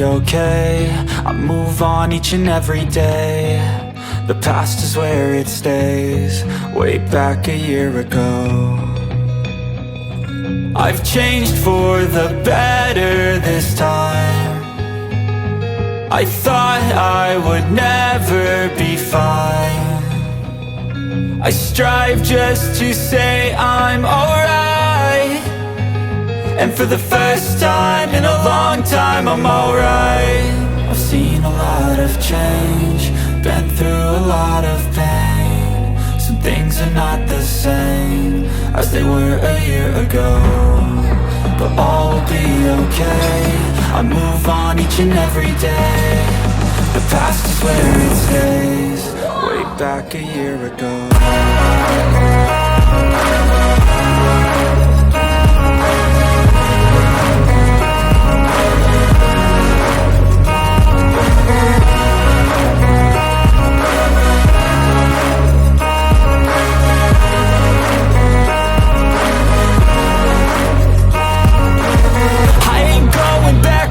okay. I move on each and every day. The past is where it stays. Way back a year ago, I've changed for the better this time. I thought I would never be fine. I strive just to say I'm alright. And for the first time in a long time, I'm alright. I've seen a lot of change, been through a lot of pain. Some things are not the same as they were a year ago, but all will be okay. I move on each and every day. The past is where it stays. Way back a year ago.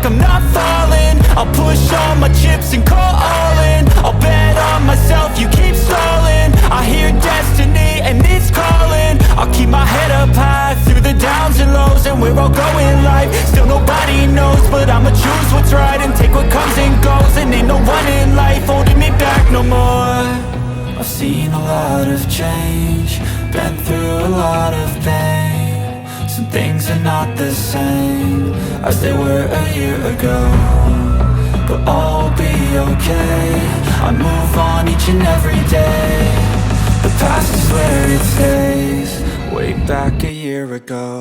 I'm not falling. I'll push all my chips and call all in. I'll bet on myself, you keep stalling. I hear destiny and it's calling. I'll keep my head up high through the downs and lows. And we're all going life, still nobody knows. But I'ma choose what's right and take what comes and goes. And ain't no one in life holding me back no more. I've seen a lot of change, been through a lot of pain. Some things are not the same as they were a year ago, but all will be okay. I move on each and every day. The past is where it stays. Way back a year ago.